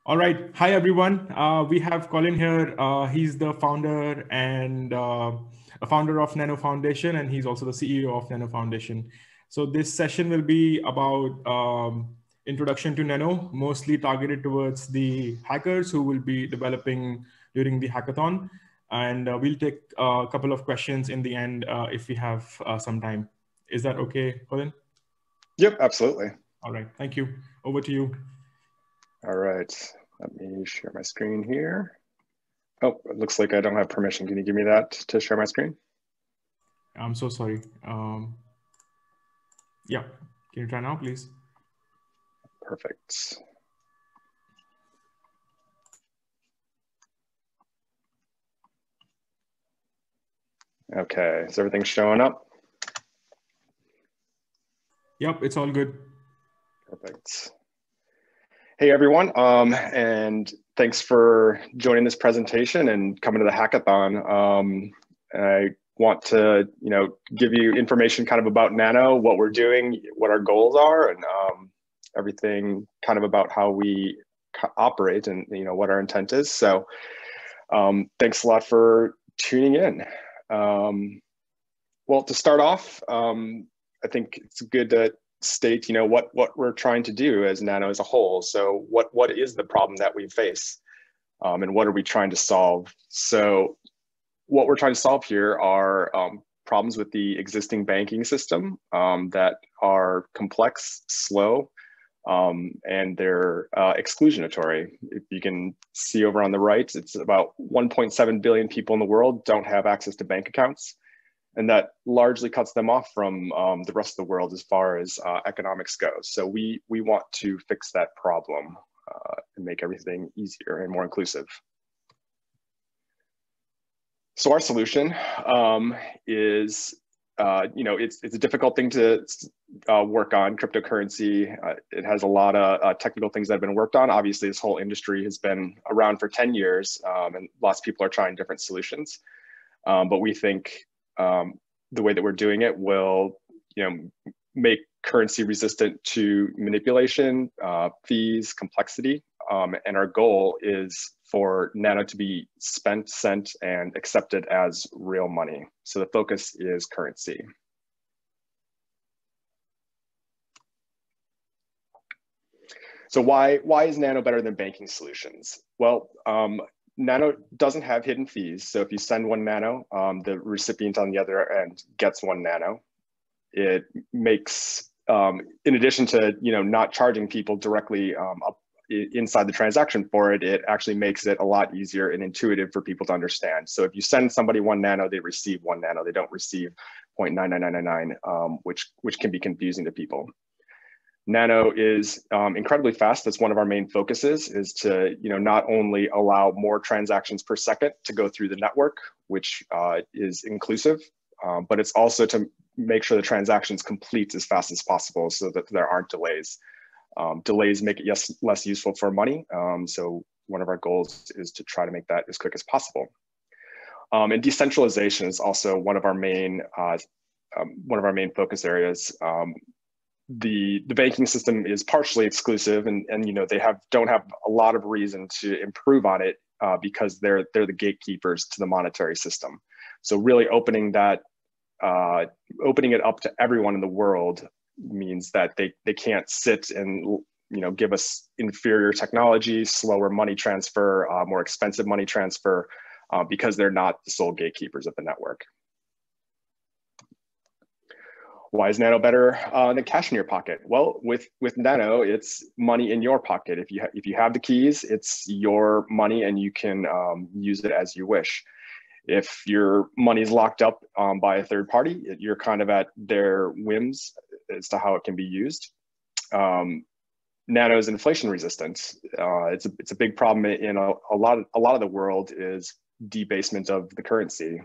All right. Hi, everyone. We have Colin here. He's the founder and a founder of Nano Foundation, and he's also the CEO of Nano Foundation. So this session will be about introduction to Nano, mostly targeted towards the hackers who will be developing during the hackathon. And we'll take a couple of questions in the end if we have some time. Is that okay, Colin? Yep, absolutely. All right. Thank you. Over to you. All right. Let me share my screen here. Oh, it looks like I don't have permission. Can you give me that to share my screen? I'm so sorry. Yeah, can you try now, please? Perfect. Okay, is everything showing up? Yep, it's all good. Perfect. Hey everyone, and thanks for joining this presentation and coming to the hackathon. I want to, give you information kind of about Nano, what we're doing, what our goals are, and everything kind of about how we operate and what our intent is. So, thanks a lot for tuning in. Well, to start off, I think it's good to state, what we're trying to do as Nano as a whole. So what is the problem that we face, and what are we trying to solve? So what we're trying to solve here are problems with the existing banking system that are complex, slow, and they're exclusionatory. If you can see over on the right, it's about 1.7 billion people in the world don't have access to bank accounts. And that largely cuts them off from the rest of the world as far as economics go. So we want to fix that problem and make everything easier and more inclusive. So our solution is, it's a difficult thing to work on, cryptocurrency. It has a lot of technical things that have been worked on. Obviously, this whole industry has been around for 10 years and lots of people are trying different solutions. But we think the way that we're doing it will, make currency resistant to manipulation, fees, complexity. And our goal is for Nano to be spent, sent, and accepted as real money. So the focus is currency. So why is Nano better than banking solutions? Well, Nano doesn't have hidden fees. So if you send one Nano, the recipient on the other end gets one Nano. It makes, in addition to not charging people directly up inside the transaction for it, it actually makes it a lot easier and intuitive for people to understand. So if you send somebody one Nano, they receive one Nano. They don't receive 0.99999, which can be confusing to people. Nano is incredibly fast. That's one of our main focuses, is to not only allow more transactions per second to go through the network, which is inclusive, but it's also to make sure the transactions complete as fast as possible so that there aren't delays. Delays make it less useful for money. So one of our goals is to try to make that as quick as possible. And decentralization is also one of our main focus areas. The banking system is partially exclusive, and they don't have a lot of reason to improve on it because they're the gatekeepers to the monetary system. So really opening it up to everyone in the world means that they can't sit and give us inferior technology, slower money transfer, more expensive money transfer, because they're not the sole gatekeepers of the network. Why is Nano better than cash in your pocket? Well, with Nano, it's money in your pocket. If you have the keys, it's your money and you can use it as you wish. If your money is locked up by a third party, you're kind of at their whims as to how it can be used. Nano is inflation resistant. It's a big problem in a lot of the world is debasement of the currency.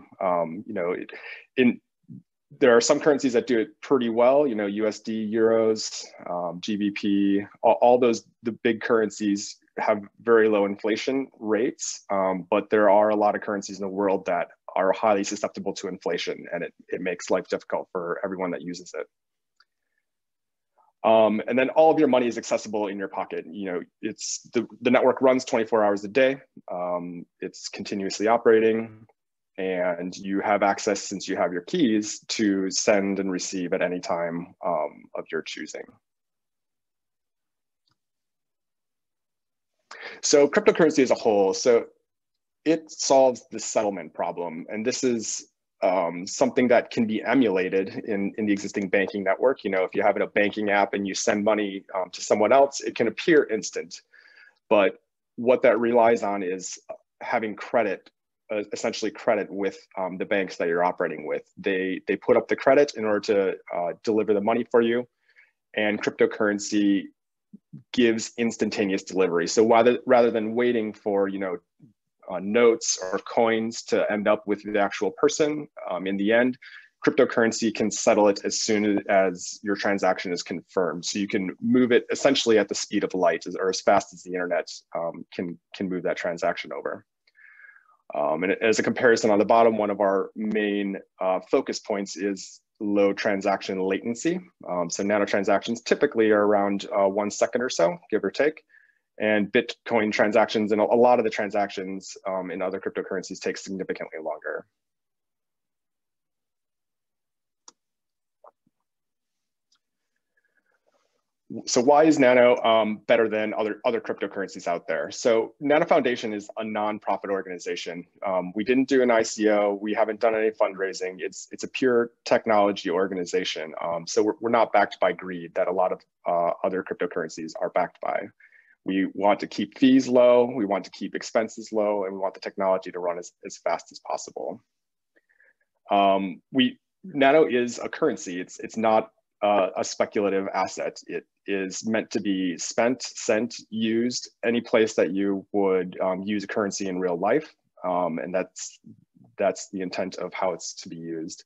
There are some currencies that do it pretty well, USD, euros, GBP, all those, the big currencies have very low inflation rates, but there are a lot of currencies in the world that are highly susceptible to inflation, and it makes life difficult for everyone that uses it. And then all of your money is accessible in your pocket. You know, it's the network runs 24 hours a day. It's continuously operating, and you have access, since you have your keys, to send and receive at any time of your choosing. So cryptocurrency as a whole, so it solves the settlement problem. And this is something that can be emulated in the existing banking network. You know, if you have a banking app and you send money to someone else, it can appear instant. But what that relies on is having credit, essentially credit with the banks that you're operating with. They put up the credit in order to deliver the money for you, and cryptocurrency gives instantaneous delivery. So rather than waiting for, you know, notes or coins to end up with the actual person, in the end, cryptocurrency can settle it as soon as your transaction is confirmed. So you can move it essentially at the speed of light, or as fast as the internet can move that transaction over. And as a comparison on the bottom, one of our main focus points is low transaction latency. So nano transactions typically are around 1 second or so, give or take. And Bitcoin transactions and a lot of the transactions in other cryptocurrencies take significantly longer. So why is Nano better than other cryptocurrencies out there? So Nano Foundation is a nonprofit organization. We didn't do an ICO. We haven't done any fundraising. It's a pure technology organization. So we're not backed by greed that a lot of other cryptocurrencies are backed by. We want to keep fees low, we want to keep expenses low, and we want the technology to run as fast as possible. Nano is a currency. It's not a speculative asset. It is meant to be spent, sent, used any place that you would use a currency in real life. And that's the intent of how it's to be used.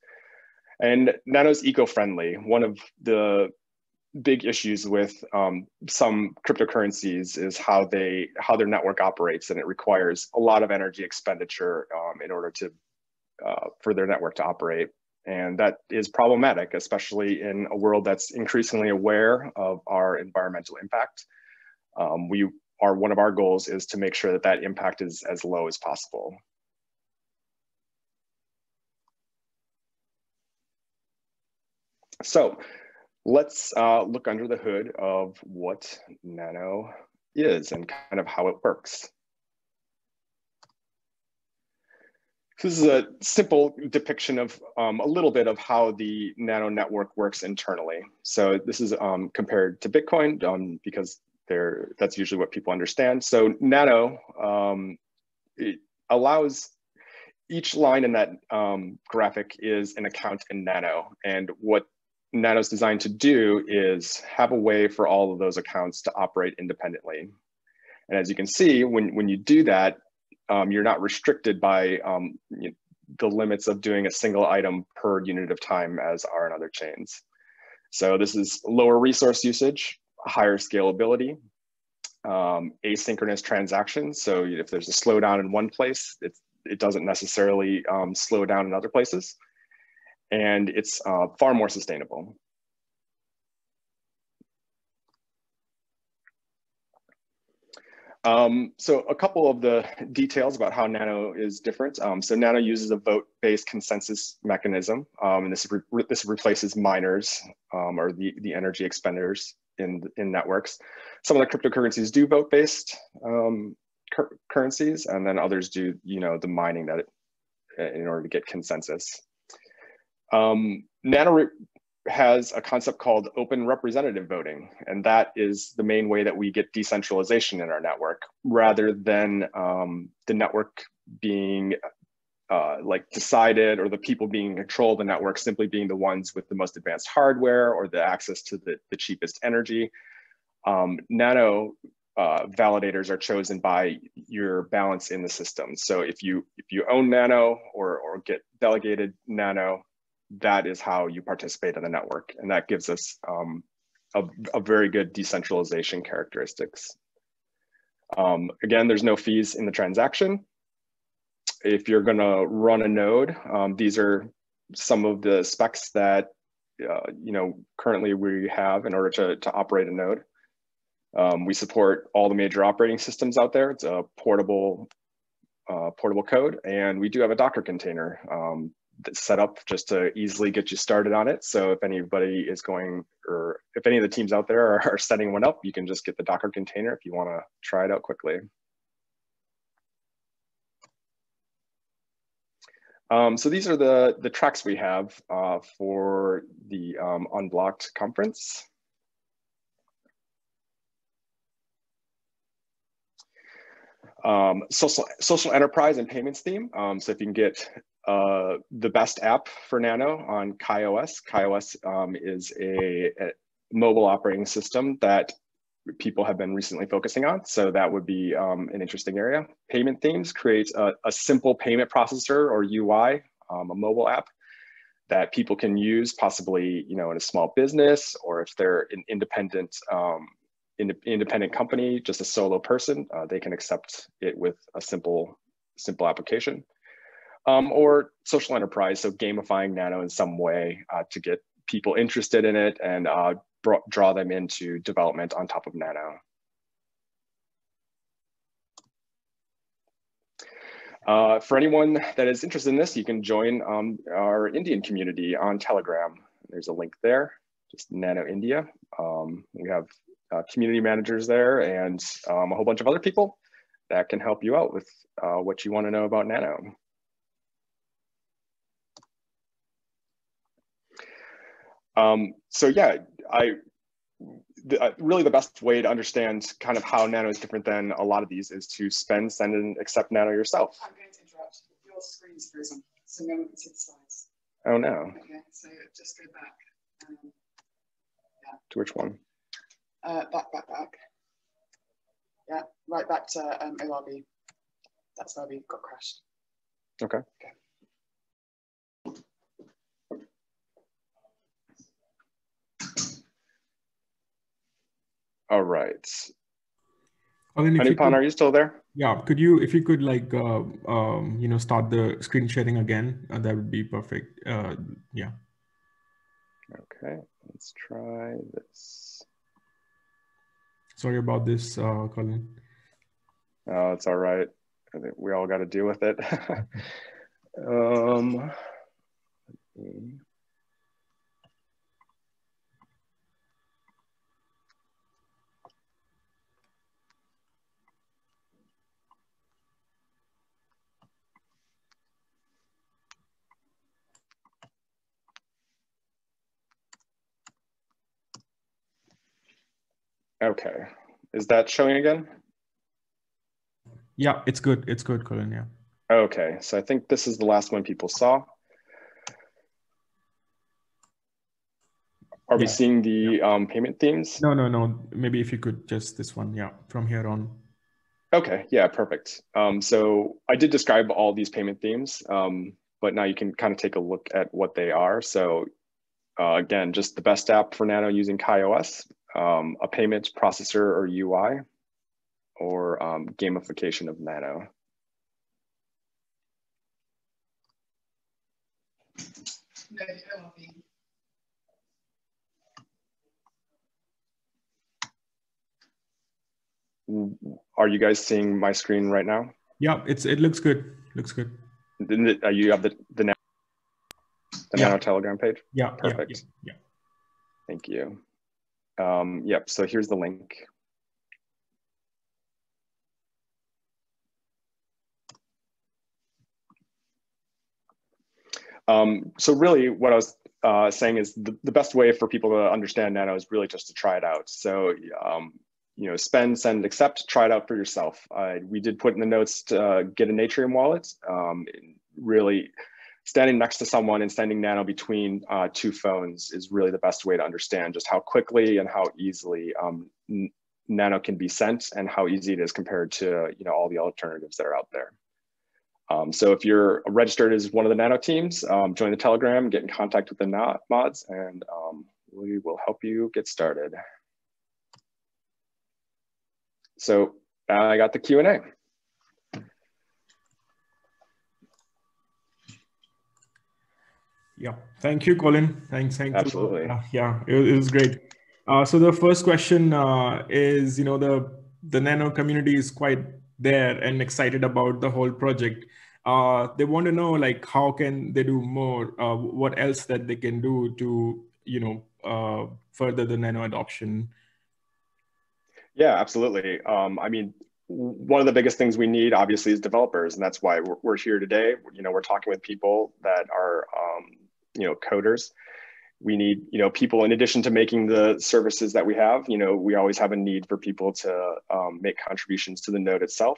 And Nano's eco-friendly. One of the big issues with some cryptocurrencies is how their network operates, and it requires a lot of energy expenditure in order to for their network to operate. And that is problematic, especially in a world that's increasingly aware of our environmental impact. One of our goals is to make sure that that impact is as low as possible. So let's look under the hood of what Nano is and kind of how it works. This is a simple depiction of a little bit of how the Nano network works internally. So this is compared to Bitcoin because that's usually what people understand. So Nano, it allows each line in that graphic is an account in Nano. And what Nano's designed to do is have a way for all of those accounts to operate independently. And as you can see, when you do that, you're not restricted by the limits of doing a single item per unit of time as are in other chains. So this is lower resource usage, higher scalability, asynchronous transactions. So if there's a slowdown in one place, it doesn't necessarily slow down in other places. And it's far more sustainable. So a couple of the details about how Nano is different. So Nano uses a vote-based consensus mechanism, and this replaces miners or the energy expenders in networks. Some of the cryptocurrencies do vote-based currencies, and then others do, the mining in order to get consensus. Nano has a concept called open representative voting, and that is the main way that we get decentralization in our network, rather than the network being decided, or the people being in control of the network simply being the ones with the most advanced hardware or the access to the cheapest energy. Nano validators are chosen by your balance in the system. So if you own Nano or get delegated Nano, that is how you participate in the network. And that gives us a very good decentralization characteristics. Again, there's no fees in the transaction. If you're gonna run a node, these are some of the specs that currently we have in order to operate a node. We support all the major operating systems out there. It's a portable code, and we do have a Docker container that's set up just to easily get you started on it. So if anybody is going, or if any of the teams out there are setting one up, you can just get the Docker container if you want to try it out quickly. So these are the tracks we have for the Unblocked conference. Social enterprise and payments theme. So if you can get the best app for Nano on KaiOS. KaiOS is a mobile operating system that people have been recently focusing on. So that would be an interesting area. Payment themes creates a simple payment processor or UI, a mobile app that people can use possibly, in a small business, or if they're an independent company, just a solo person, they can accept it with a simple application. Or social enterprise, so gamifying Nano in some way to get people interested in it and draw them into development on top of Nano. For anyone that is interested in this, you can join our Indian community on Telegram. There's a link there, just Nano India. We have community managers there and a whole bunch of other people that can help you out with what you want to know about Nano. So yeah, really the best way to understand kind of how Nano is different than a lot of these is to spend, send, and accept Nano yourself. I'm going to interrupt. Your screen's frozen, so no one can see the slides. Oh no. Okay, so just go back. Yeah. To which one? Back. Yeah, right back to ORB. That's where we got crashed. Okay. All right. Colin, Anupam, are you still there? Yeah, if you could like, start the screen sharing again, that would be perfect. Yeah. Okay, let's try this. Sorry about this, Colin. Oh, it's all right. I think we all got to deal with it. Okay, is that showing again? Yeah, it's good. It's good, Colin, yeah. Okay, so I think this is the last one people saw. Are we seeing the payment themes? No. Maybe if you could just this one, yeah, from here on. Okay, yeah, perfect. So I did describe all these payment themes, but now you can kind of take a look at what they are. So again, just the best app for Nano using KaiOS, a payment processor or UI, or gamification of Nano. No, ORB. Are you guys seeing my screen right now? Yeah, it looks good. Looks good. You have the Nano Telegram page? Yeah, perfect. Yeah. Thank you. Yep, so here's the link. So really what I was saying is the best way for people to understand Nano is really just to try it out. So, spend, send, accept, try it out for yourself. We did put in the notes to get an Atrium wallet. Really standing next to someone and sending Nano between two phones is really the best way to understand just how quickly and how easily Nano can be sent and how easy it is compared to all the alternatives that are out there. So if you're registered as one of the Nano teams, join the Telegram, get in contact with the mods, and we will help you get started. So I got the Q&A. Yeah, thank you, Colin. Thanks a lot. Absolutely. Yeah, it was great. So the first question is, the Nano community is quite there and excited about the whole project. They want to know, like, how can they do more? What else that they can do to, further the Nano adoption? Yeah, absolutely. I mean, one of the biggest things we need, obviously, is developers, and that's why we're here today. We're talking with people that are, coders. We need, people, in addition to making the services that we have, we always have a need for people to make contributions to the node itself,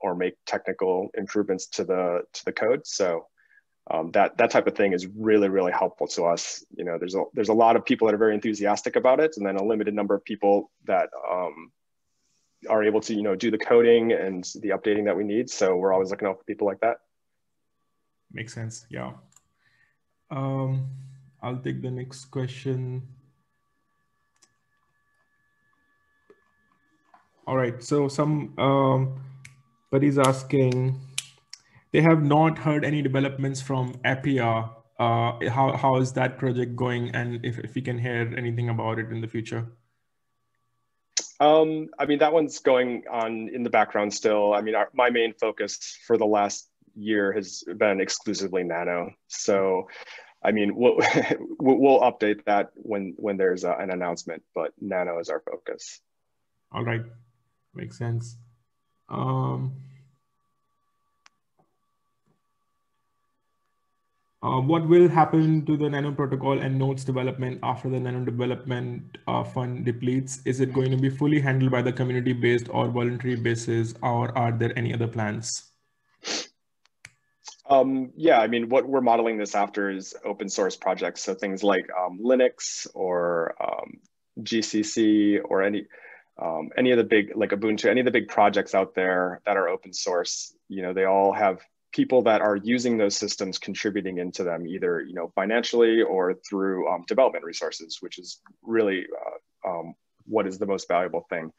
or make technical improvements to the code. So that type of thing is really, really helpful to us. There's a lot of people that are very enthusiastic about it, and then a limited number of people that are able to, do the coding and the updating that we need. So we're always looking out for people like that. Makes sense. Yeah. I'll take the next question. All right. So somebody's asking, they have not heard any developments from Appia. How is that project going? And if we can hear anything about it in the future? I mean, that one's going on in the background still. I mean, my main focus for the last year has been exclusively Nano. So, I mean, we'll we'll update that when there's an announcement, but Nano is our focus. All right, makes sense. What will happen to the Nano protocol and nodes development after the Nano development fund depletes? Is it going to be fully handled by the community-based or voluntary basis, or are there any other plans? Yeah, I mean, what we're modeling this after is open source projects. So things like Linux or GCC or any of the big, like Ubuntu, any of the big projects out there that are open source, they all have people that are using those systems contributing into them, either, financially or through development resources, which is really what is the most valuable thing.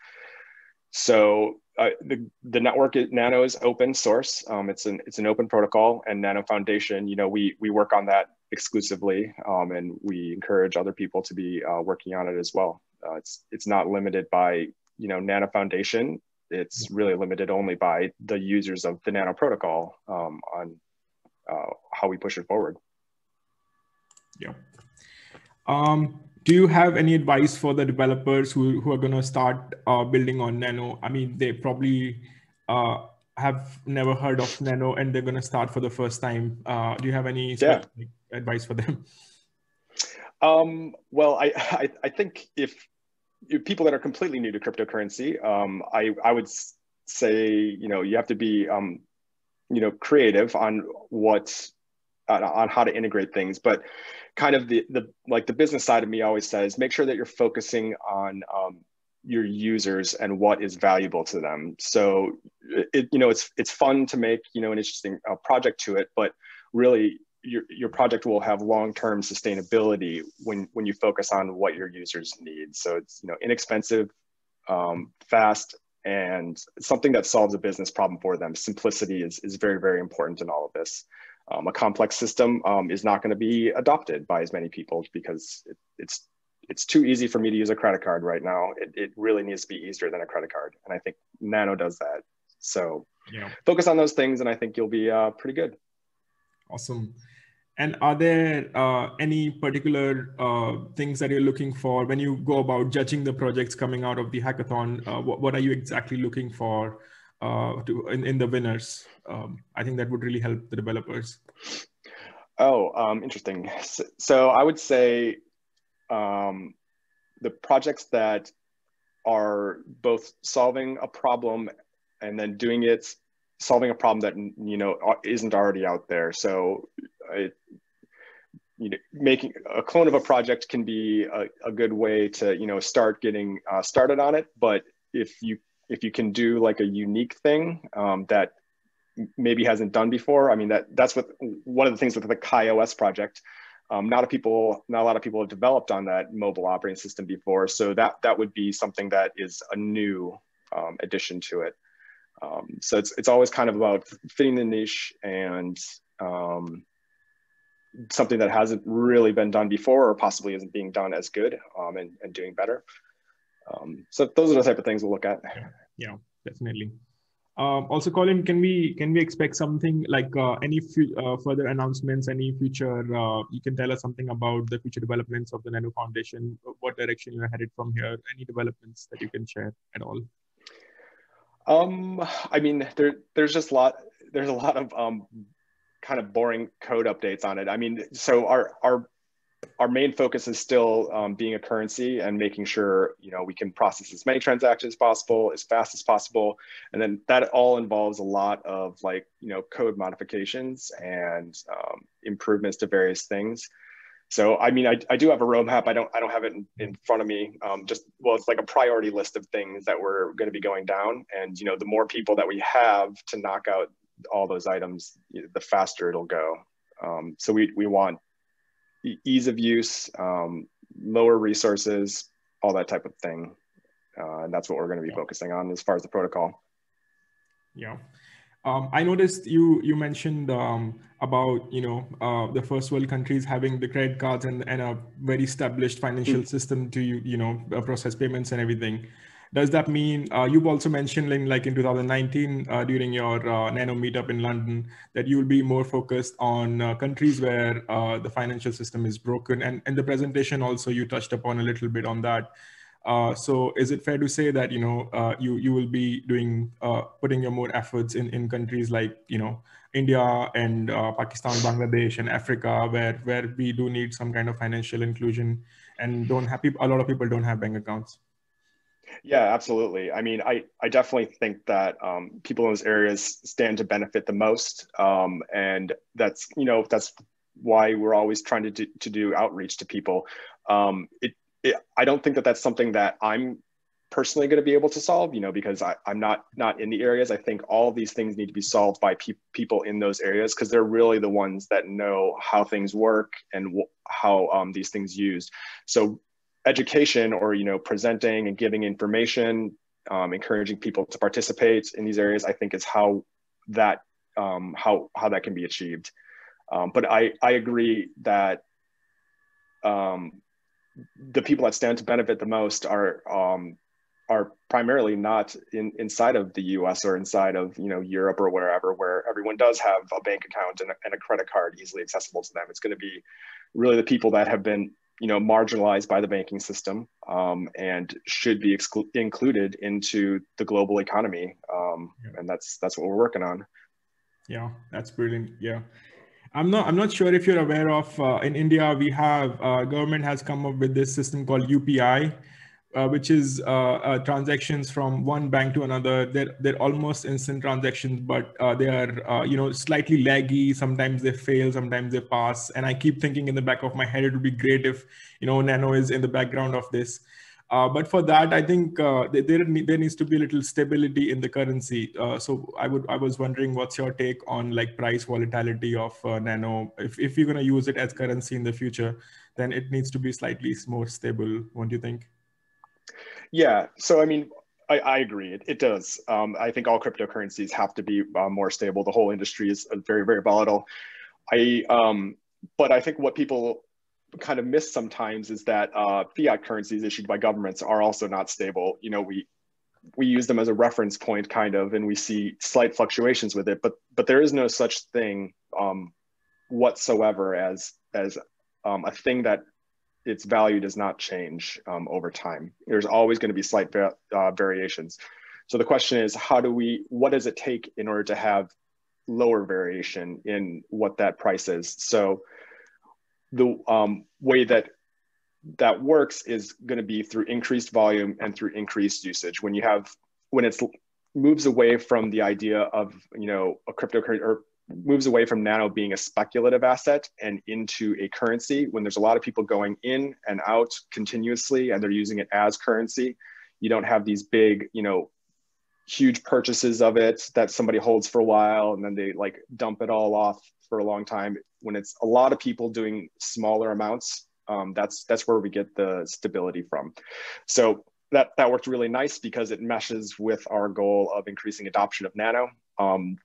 So the network at Nano is open source. It's an open protocol, and Nano Foundation, we work on that exclusively, and we encourage other people to be working on it as well. It's not limited by Nano Foundation. It's really limited only by the users of the Nano protocol on how we push it forward. Yeah. Do you have any advice for the developers who are going to start building on Nano? I mean, they probably have never heard of Nano and they're going to start for the first time. Do you have any specific advice for them? Well, I think if people that are completely new to cryptocurrency, I would say, you have to be, creative on on how to integrate things, but kind of the business side of me always says, make sure that you're focusing on your users and what is valuable to them. So it's fun to make, an interesting project to it, but really your project will have long-term sustainability when you focus on what your users need. So it's, inexpensive, fast, and something that solves a business problem for them. Simplicity is very, very important in all of this. A complex system is not going to be adopted by as many people because it's too easy for me to use a credit card right now. It really needs to be easier than a credit card, and I think Nano does that. So focus on those things, and I think you'll be pretty good. Awesome. And are there any particular things that you're looking for when you go about judging the projects coming out of the hackathon? What are you exactly looking for in the winners? I think that would really help the developers. Oh, interesting. So I would say the projects that are both solving a problem and then solving a problem that isn't already out there. So making a clone of a project can be a good way to start getting started on it. But if you can do like a unique thing that maybe hasn't done before, I mean that's one of the things with the KaiOS project. Not a lot of people have developed on that mobile operating system before, so that would be something that is a new addition to it. So it's always kind of about fitting the niche and something that hasn't really been done before, or possibly isn't being done as good, and doing better. So those are the type of things we'll look at. Yeah, definitely. Also, Colin, can we expect something like any further announcements, any future? You can tell us something about the future developments of the Nano Foundation, what direction you're headed from here, any developments that you can share at all? I mean, there's a lot of kind of boring code updates on it. I mean, so our main focus is still being a currency and making sure, you know, we can process as many transactions as possible, as fast as possible. And then that all involves a lot of, like, you know, code modifications and improvements to various things. So, I mean, I do have a roadmap. I don't have it in front of me. Well, it's like a priority list of things that we're going to be going down. And, you know, the more people that we have to knock out all those items, the faster it'll go. So we want ease of use, lower resources, all that type of thing. And that's what we're going to be focusing on as far as the protocol. Yeah. I noticed you mentioned about, you know, the first world countries having the credit cards and a very established financial system to, you know, process payments and everything. Does that mean you've also mentioned in 2019 during your Nano meetup in London that you will be more focused on countries where the financial system is broken, and in the presentation also you touched upon a little bit on that. So is it fair to say that, you know, you will be doing putting your more efforts in countries like, you know, India and Pakistan, Bangladesh, and Africa, where we do need some kind of financial inclusion and a lot of people don't have bank accounts? Yeah, absolutely. I mean, I definitely think that people in those areas stand to benefit the most, and that's, you know, that's why we're always trying to do outreach to people. I don't think that that's something that I'm personally going to be able to solve, you know, because I'm not in the areas. I think all of these things need to be solved by people in those areas, because they're really the ones that know how things work and how these things used. So education, or, you know, presenting and giving information, encouraging people to participate in these areas, I think is how that can be achieved. But I agree that the people that stand to benefit the most are primarily not inside of the US or inside of, you know, Europe or wherever, where everyone does have a bank account and a credit card easily accessible to them. It's going to be really the people that have been, you know, marginalized by the banking system, and should be included into the global economy. And that's what we're working on. Yeah, that's brilliant. Yeah. I'm not sure if you're aware of, in India, we have, government has come up with this system called UPI, which is transactions from one bank to another. They're almost instant transactions, but they are, you know, slightly laggy. Sometimes they fail, sometimes they pass. And I keep thinking in the back of my head, it would be great if, you know, Nano is in the background of this. But for that, I think there needs to be a little stability in the currency. So I was wondering, what's your take on like price volatility of Nano? If you're going to use it as currency in the future, then it needs to be slightly more stable, won't you think? Yeah. So I mean, I agree. It does. I think all cryptocurrencies have to be more stable. The whole industry is very, very volatile. But I think what people kind of miss sometimes is that fiat currencies issued by governments are also not stable. You know, we use them as a reference point, kind of, and we see slight fluctuations with it. But there is no such thing whatsoever as a thing that its value does not change over time. There's always going to be slight variations. So the question is, what does it take in order to have lower variation in what that price is? So the way that works is going to be through increased volume and through increased usage. When it moves away from the idea of, you know, a cryptocurrency, or moves away from Nano being a speculative asset and into a currency, when there's a lot of people going in and out continuously and they're using it as currency, you don't have these big, you know, huge purchases of it that somebody holds for a while and then they like dump it all off for a long time. When it's a lot of people doing smaller amounts, that's where we get the stability from. So that worked really nice because it meshes with our goal of increasing adoption of Nano.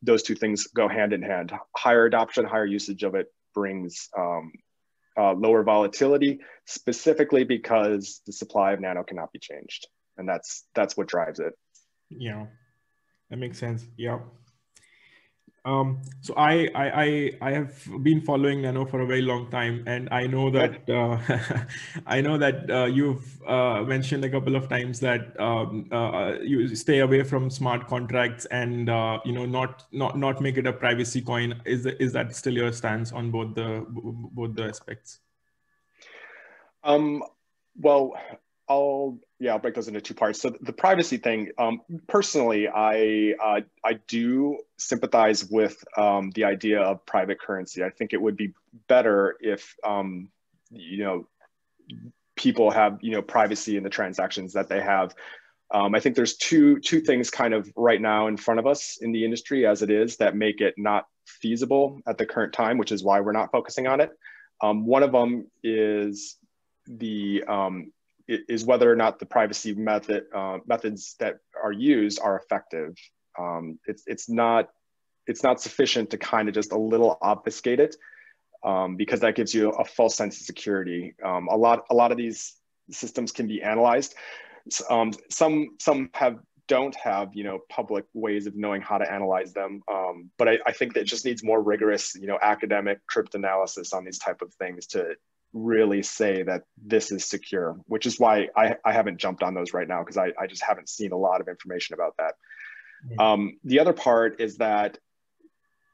Those two things go hand in hand. Higher adoption, higher usage of it brings lower volatility, specifically because the supply of Nano cannot be changed. And that's what drives it. Yeah, that makes sense. Yeah. So I have been following Nano for a very long time, and I know that I know that you've mentioned a couple of times that you stay away from smart contracts and not make it a privacy coin. Is that still your stance on both the aspects? Well, I'll break those into two parts. So the privacy thing, personally, I do sympathize with the idea of private currency. I think it would be better if people have privacy in the transactions that they have. I think there's two things kind of right now in front of us in the industry as it is that make it not feasible at the current time, which is why we're not focusing on it. One of them is is whether or not the privacy methods that are used are effective. It's not sufficient to kind of just a little obfuscate it, because that gives you a false sense of security. A lot of these systems can be analyzed. Some don't have public ways of knowing how to analyze them, but I think that it just needs more rigorous academic cryptanalysis on these type of things to really say that this is secure, which is why I haven't jumped on those right now, because I just haven't seen a lot of information about that. The other part is that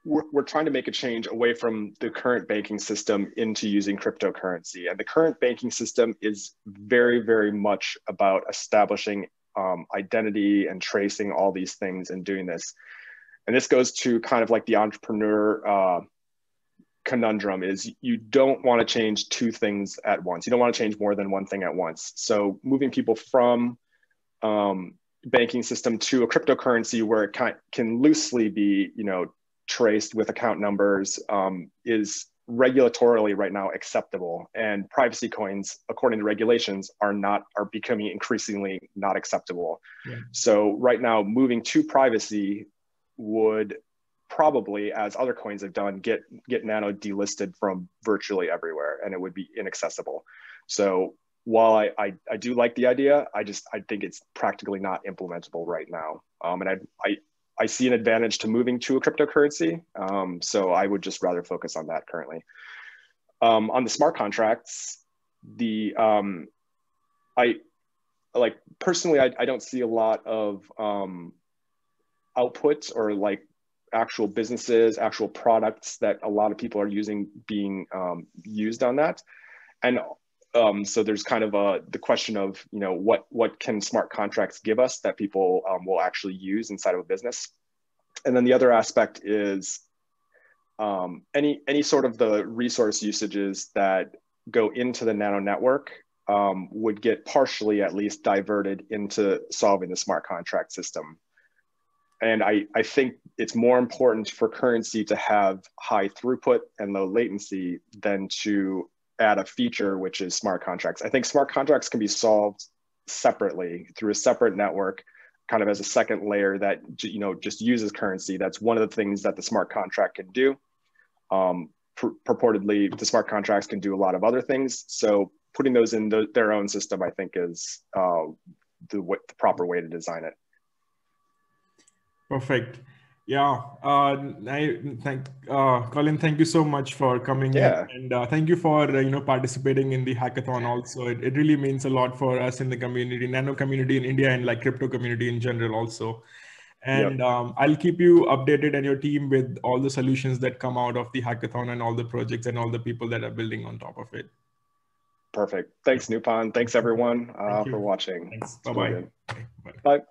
we're trying to make a change away from the current banking system into using cryptocurrency. And the current banking system is very, very much about establishing identity and tracing all these things and doing this. And this goes to kind of like the entrepreneur conundrum, is you don't want to change two things at once. You don't want to change more than one thing at once. So moving people from banking system to a cryptocurrency where it can loosely be traced with account numbers is regulatorily right now acceptable, and privacy coins, according to regulations, are becoming increasingly not acceptable. Yeah. So right now, moving to privacy would probably, as other coins have done, get Nano delisted from virtually everywhere, and it would be inaccessible. So while I do like the idea, I think it's practically not implementable right now. And I see an advantage to moving to a cryptocurrency. So I would just rather focus on that currently. On the smart contracts, personally, I don't see a lot of output or like actual businesses, actual products that a lot of people are using being used on that. And so there's kind of the question of, what can smart contracts give us that people will actually use inside of a business? And then the other aspect is any sort of the resource usages that go into the Nano network would get partially at least diverted into solving the smart contract system. And I think it's more important for currency to have high throughput and low latency than to add a feature, which is smart contracts. I think smart contracts can be solved separately through a separate network, kind of as a second layer that just uses currency. That's one of the things that the smart contract can do. Purportedly, the smart contracts can do a lot of other things. So putting those in their own system, I think, is the proper way to design it. Perfect. Yeah. Colin, thank you so much for coming in, and thank you for participating in the hackathon also. It really means a lot for us in the community, Nano community in India, and like crypto community in general also. And I'll keep you updated and your team with all the solutions that come out of the hackathon and all the projects and all the people that are building on top of it. Perfect. Thanks, Nupan. Thanks everyone for watching. Thanks. Bye-bye. Bye.